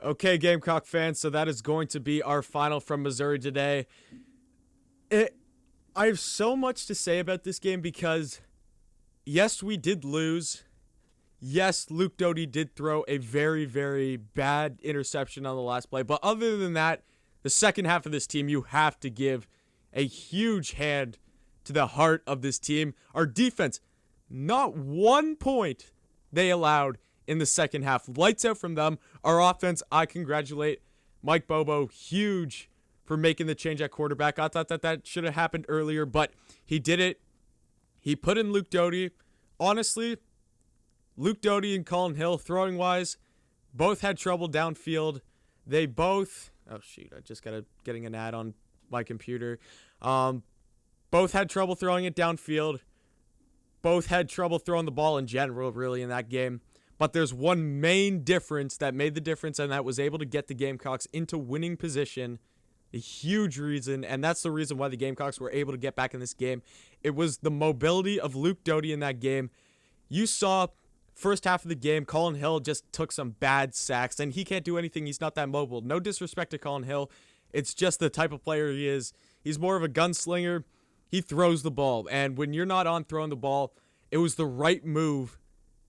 Okay, Gamecock fans, so that is going to be our final from Missouri today. I have so much to say about this game because, yes, we did lose. Yes, Luke Doty did throw a very, very bad interception on the last play. But other than that, the second half of this team, you have to give a huge hand to the heart of this team. Our defense, not 1 point they allowed in the second half. Lights out from them. Our offense, I congratulate Mike Bobo, huge for making the change at quarterback. I thought that should have happened earlier, but he did it. He put in Luke Doty. Honestly, Luke Doty and Colin Hill, throwing-wise, both had trouble downfield. They both... Oh, shoot. I just getting an ad on my computer. Both had trouble throwing it downfield. Both had trouble throwing the ball in general, really, in that game. But there's one main difference that made the difference, and that was able to get the Gamecocks into winning position. A huge reason, and that's the reason why the Gamecocks were able to get back in this game. It was the mobility of Luke Doty in that game. You saw first half of the game, Colin Hill just took some bad sacks, and he can't do anything. He's not that mobile. No disrespect to Colin Hill. It's just the type of player he is. He's more of a gunslinger. He throws the ball, and when you're not on throwing the ball, it was the right move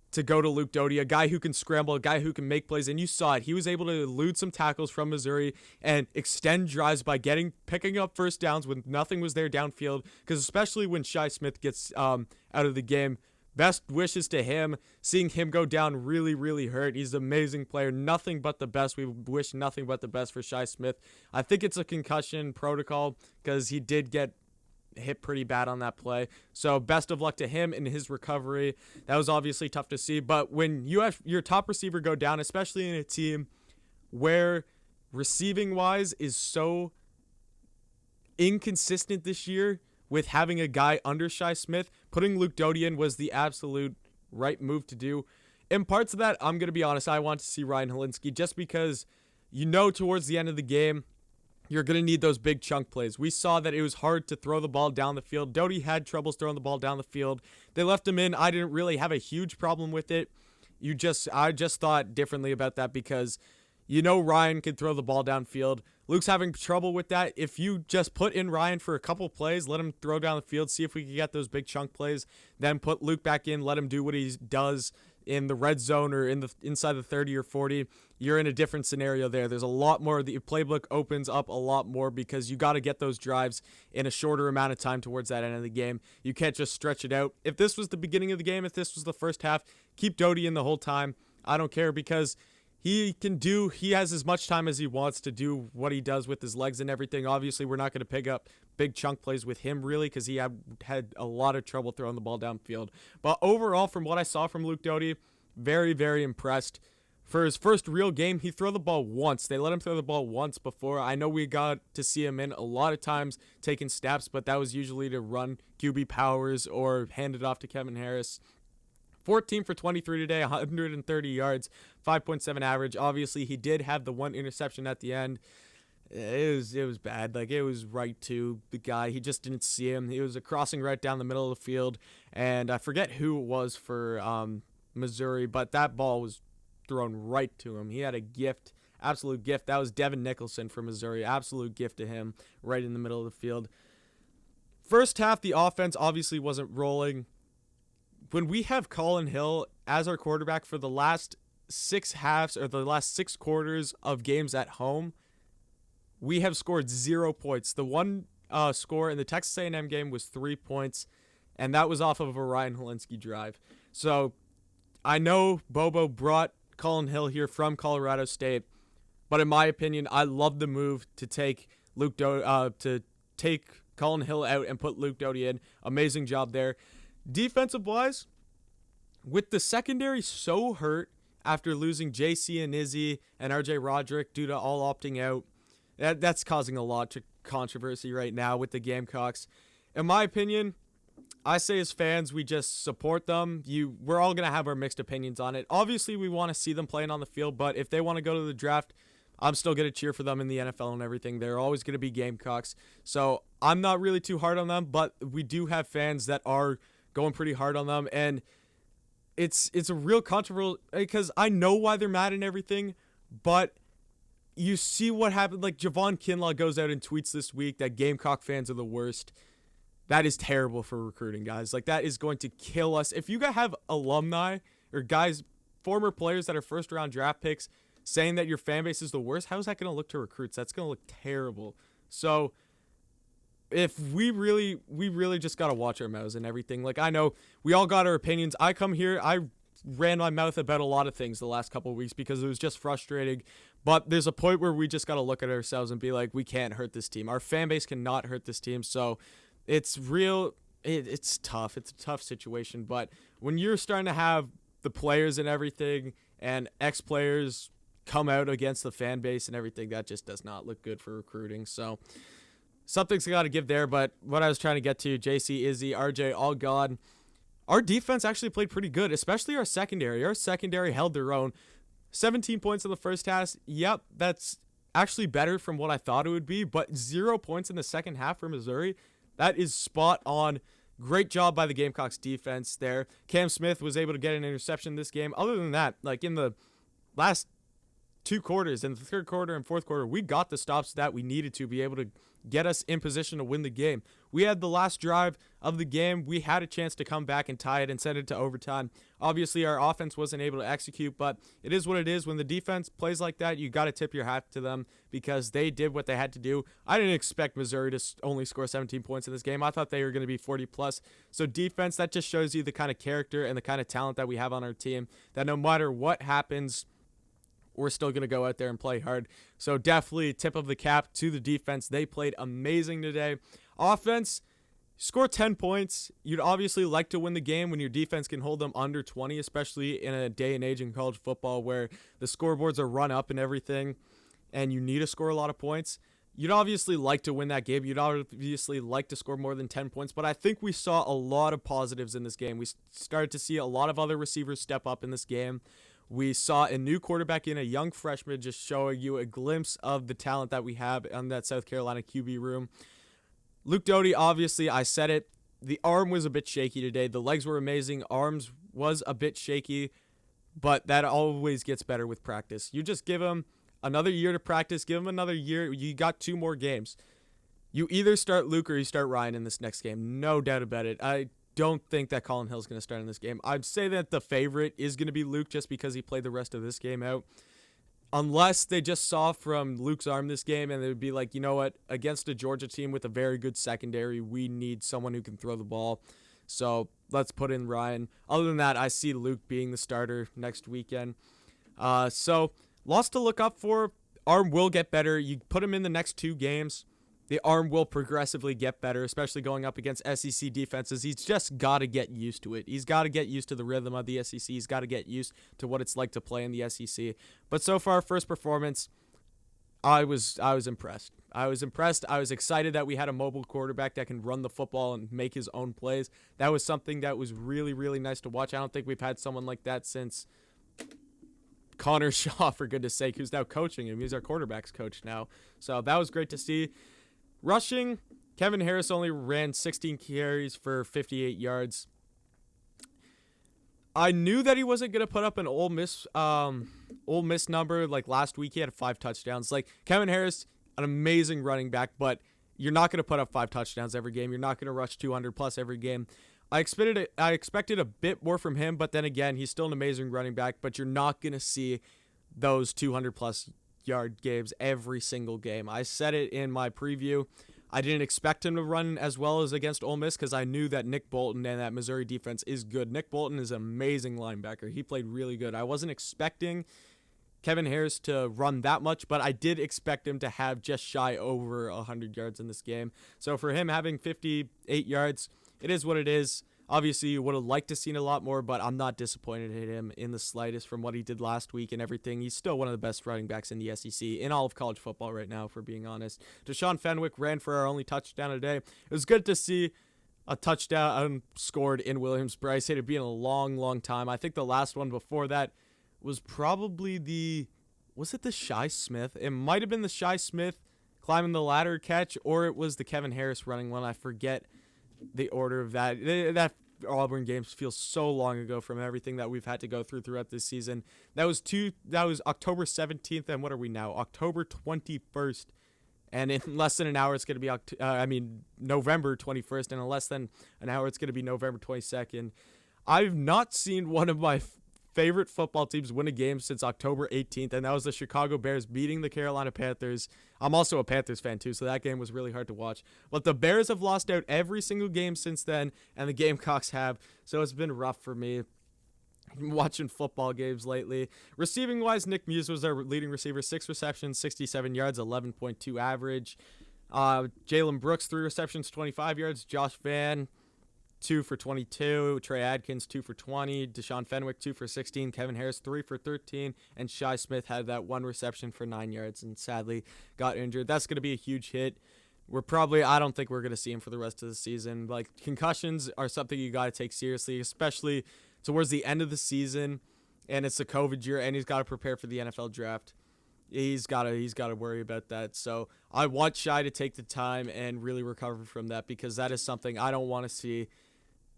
to go to Luke Doty, a guy who can scramble, a guy who can make plays, and you saw it. He was able to elude some tackles from Missouri and extend drives by picking up first downs when nothing was there downfield, because especially when Shi Smith gets out of the game, best wishes to him. Seeing him go down really, really hurt. He's an amazing player. Nothing but the best. We wish nothing but the best for Shi Smith. I think it's a concussion protocol because he did get hit pretty bad on that play. So best of luck to him in his recovery. That was obviously tough to see. But when you have your top receiver go down, especially in a team where receiving-wise is so inconsistent this year, with having a guy under Shi Smith, putting Luke Doty in was the absolute right move to do. In parts of that, I'm going to be honest, I want to see Ryan Helinski just because towards the end of the game, you're going to need those big chunk plays. We saw that it was hard to throw the ball down the field. Doty had troubles throwing the ball down the field. They left him in. I didn't really have a huge problem with it. I just thought differently about that because Ryan can throw the ball downfield. Luke's having trouble with that. If you just put in Ryan for a couple plays, let him throw down the field, see if we can get those big chunk plays, then put Luke back in, let him do what he does in the red zone or inside the 30 or 40, you're in a different scenario there. There's a lot more. The playbook opens up a lot more because you got to get those drives in a shorter amount of time towards that end of the game. You can't just stretch it out. If this was the beginning of the game, if this was the first half, keep Doty in the whole time. I don't care because he has as much time as he wants to do what he does with his legs and everything. Obviously, we're not going to pick up big chunk plays with him, really, because he had a lot of trouble throwing the ball downfield. But overall, from what I saw from Luke Doty, very, very impressed. For his first real game, he threw the ball once. They let him throw the ball once before. I know we got to see him in a lot of times taking snaps, but that was usually to run QB powers or hand it off to Kevin Harris. 14 for 23 today, 130 yards, 5.7 average. Obviously, he did have the one interception at the end. It was bad. It was right to the guy. He just didn't see him. He was a crossing right down the middle of the field, and I forget who it was for Missouri, but that ball was thrown right to him. He had a gift, absolute gift. That was Devin Nicholson for Missouri. Absolute gift to him right in the middle of the field. First half, the offense obviously wasn't rolling. When we have Colin Hill as our quarterback for the last 6 halves or the last 6 quarters of games at home, we have scored 0 points. The one score in the Texas A&M game was 3 points, and that was off of a Ryan Helinski drive. So I know Bobo brought Colin Hill here from Colorado State, but in my opinion, I love the move to take Colin Hill out and put Luke Doty in. Amazing job there. Defensive-wise, with the secondary so hurt after losing J.C. and Izzy and R.J. Roderick due to all opting out, that's causing a lot of controversy right now with the Gamecocks. In my opinion, I say as fans, we just support them. We're all going to have our mixed opinions on it. Obviously, we want to see them playing on the field, but if they want to go to the draft, I'm still going to cheer for them in the NFL and everything. They're always going to be Gamecocks. So I'm not really too hard on them, but we do have fans that are going pretty hard on them, and it's a real controversial because I know why they're mad and everything, but you see what happened. Like, Javon Kinlaw goes out and tweets this week that Gamecock fans are the worst. That is terrible for recruiting, guys. Like, that is going to kill us. If you have alumni or guys, former players that are first-round draft picks saying that your fan base is the worst, how is that going to look to recruits? That's going to look terrible. So, if we really just got to watch our mouths and everything. Like, I know we all got our opinions. I come here, I ran my mouth about a lot of things the last couple of weeks because it was just frustrating. But there's a point where we just got to look at ourselves and be like, we can't hurt this team. Our fan base cannot hurt this team. So it's real. It's tough. It's a tough situation. But when you're starting to have the players and everything and ex-players come out against the fan base and everything, that just does not look good for recruiting. So something's got to give there. But what I was trying to get to, JC, Izzy, RJ, all gone. Our defense actually played pretty good, especially our secondary. Our secondary held their own. 17 points in the first half. Yep, that's actually better from what I thought it would be, but 0 points in the second half for Missouri. That is spot on. Great job by the Gamecocks defense there. Cam Smith was able to get an interception this game. Other than that, like in the last 2 quarters, in the third quarter and fourth quarter, we got the stops that we needed to be able to get us in position to win the game. We had the last drive of the game. We had a chance to come back and tie it and send it to overtime. Obviously, our offense wasn't able to execute, but it is what it is. When the defense plays like that, you got to tip your hat to them because they did what they had to do. I didn't expect Missouri to only score 17 points in this game. I thought they were going to be 40+. So defense, that just shows you the kind of character and the kind of talent that we have on our team, that no matter what happens, we're still going to go out there and play hard. So definitely tip of the cap to the defense. They played amazing today. Offense, score 10 points. You'd obviously like to win the game when your defense can hold them under 20, especially in a day and age in college football where the scoreboards are run up and everything, and you need to score a lot of points. You'd obviously like to win that game. You'd obviously like to score more than 10 points, but I think we saw a lot of positives in this game. We started to see a lot of other receivers step up in this game. We saw a new quarterback in, a young freshman, just showing you a glimpse of the talent that we have on that South Carolina QB room. Luke Doty, obviously, I said it. The arm was a bit shaky today. The legs were amazing. Arms was a bit shaky, but that always gets better with practice. You just give him another year to practice. Give him another year. You got 2 more games. You either start Luke or you start Ryan in this next game. No doubt about it. I don't think that Colin Hill's going to start in this game. I'd say that the favorite is going to be Luke just because he played the rest of this game out. Unless they just saw from Luke's arm this game and they would be like, you know what, against a Georgia team with a very good secondary, we need someone who can throw the ball. So let's put in Ryan. Other than that, I see Luke being the starter next weekend. So lots to look up for. Arm will get better. You put him in the next 2 games. The arm will progressively get better, especially going up against SEC defenses. He's just got to get used to it. He's got to get used to the rhythm of the SEC. He's got to get used to what it's like to play in the SEC. But so far, first performance, I was impressed. I was impressed. I was excited that we had a mobile quarterback that can run the football and make his own plays. That was something that was really, really nice to watch. I don't think we've had someone like that since Connor Shaw, for goodness sake, who's now coaching him. He's our quarterback's coach now. So that was great to see. Rushing, Kevin Harris only ran 16 carries for 58 yards. I knew that he wasn't going to put up an Ole Miss number like last week. He had 5 touchdowns. Like, Kevin Harris, an amazing running back, but you're not going to put up 5 touchdowns every game. You're not going to rush 200+ every game. I expected a bit more from him, but then again, he's still an amazing running back, but you're not going to see those 200+ yard games every single game. I said it in my preview. I didn't expect him to run as well as against Ole Miss because I knew that Nick Bolton and that Missouri defense is good. Nick Bolton is an amazing linebacker. He played really good. I wasn't expecting Kevin Harris to run that much, but I did expect him to have just shy over 100 yards in this game. So for him having 58 yards, it is what it is. Obviously, you would have liked to seen a lot more, but I'm not disappointed in him in the slightest from what he did last week and everything. He's still one of the best running backs in the SEC, in all of college football right now, for being honest. Deshaun Fenwick ran for our only touchdown today. It was good to see a touchdown scored in Williams-Brice. It had been a long, long time. I think the last one before that was probably was it the Shi Smith? It might have been the Shi Smith climbing the ladder catch, or it was the Kevin Harris running one. I forget the order of that. Auburn games feels so long ago from everything that we've had to go throughout this season. That was October 17th, and what are we now? October 21st. And in less than an hour, it's going to be November 21st, and in less than an hour, it's going to be November 22nd. I've not seen one of my favorite football teams win a game since October 18th, and that was the Chicago Bears beating the Carolina Panthers. I'm also a Panthers fan too, so that game was really hard to watch. But the Bears have lost out every single game since then, and the Gamecocks have, so it's been rough for me watching football games lately. Receiving wise, Nick Muse was our leading receiver, 6 receptions, 67 yards, 11.2 average. Jalen Brooks, 3 receptions, 25 yards. Josh Van, 2 for 22. Trey Adkins, 2 for 20. Deshaun Fenwick, 2 for 16. Kevin Harris, 3 for 13. And Shi Smith had that 1 reception for 9 yards and sadly got injured. That's going to be a huge hit. I don't think we're going to see him for the rest of the season. Like, concussions are something you got to take seriously, especially towards the end of the season, and it's a COVID year, and he's got to prepare for the NFL draft. He's got to worry about that. So I want Shi to take the time and really recover from that, because that is something I don't want to see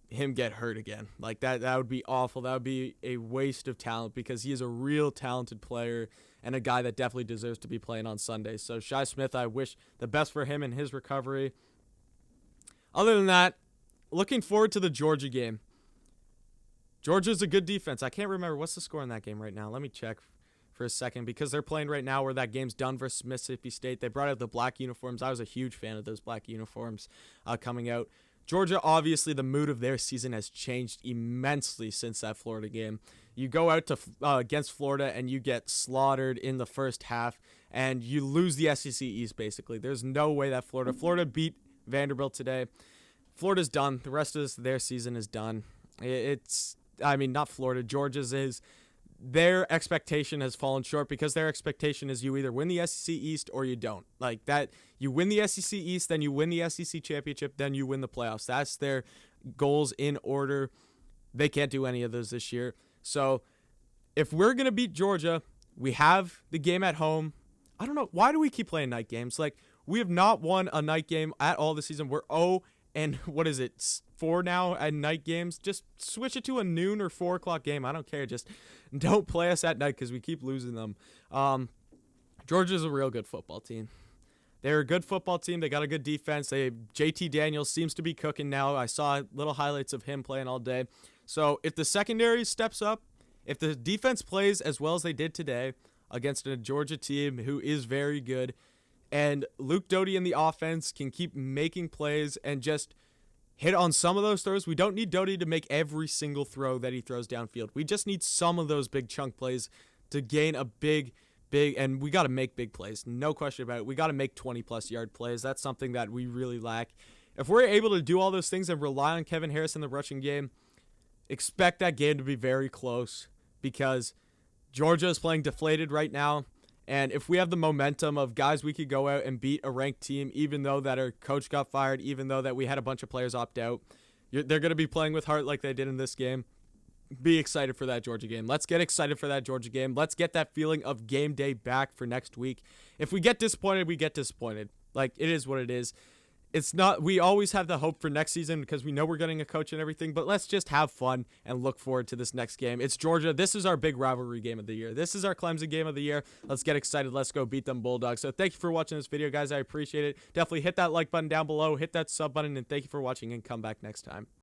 him get hurt again. Like, that would be awful. That would be a waste of talent, because he is a real talented player and a guy that definitely deserves to be playing on Sunday. So Shi Smith, I wish the best for him in his recovery. Other than that, looking forward to the Georgia game. Georgia's a good defense. I can't remember what's the score in that game right now. Let me check for a second, because they're playing right now where that game's done versus Mississippi State. They brought out the black uniforms. I was a huge fan of those black uniforms coming out. Georgia, obviously, the mood of their season has changed immensely since that Florida game. You go out to against Florida and you get slaughtered in the first half, and you lose the SEC East, basically. There's no way that Florida beat Vanderbilt today. Florida's done. The rest of their season is done. Not Florida. Georgia's is. Their expectation has fallen short, because their expectation is you either win the SEC East or you don't. Like that, you win the SEC East, then you win the SEC championship, then you win the playoffs. That's their goals in order. They can't do any of those this year. So if we're going to beat Georgia, we have the game at home. I don't know. Why do we keep playing night games? Like, we have not won a night game at all this season. We're 0 and 4 now at night games. Just switch it to a noon or 4 o'clock game. I don't care. Just don't play us at night, because we keep losing them. Georgia's a real good football team. They're a good football team. They got a good defense. JT Daniels seems to be cooking now. I saw little highlights of him playing all day. So if the secondary steps up, if the defense plays as well as they did today against a Georgia team who is very good, and Luke Doty in the offense can keep making plays and just hit on some of those throws. We don't need Doty to make every single throw that he throws downfield. We just need some of those big chunk plays to gain a big, and we got to make big plays. No question about it. We got to make 20-plus yard plays. That's something that we really lack. If we're able to do all those things and rely on Kevin Harris in the rushing game, expect that game to be very close, because Georgia is playing deflated right now. And if we have the momentum of guys we could go out and beat a ranked team, even though that our coach got fired, even though that we had a bunch of players opt out, they're going to be playing with heart like they did in this game. Be excited for that Georgia game. Let's get excited for that Georgia game. Let's get that feeling of game day back for next week. If we get disappointed, we get disappointed. Like, it is what it is. It's not, we always have the hope for next season, because we know we're getting a coach and everything, but let's just have fun and look forward to this next game. It's Georgia. This is our big rivalry game of the year. This is our Clemson game of the year. Let's get excited. Let's go beat them Bulldogs. So thank you for watching this video, guys. I appreciate it. Definitely hit that like button down below, hit that sub button, and thank you for watching, and come back next time.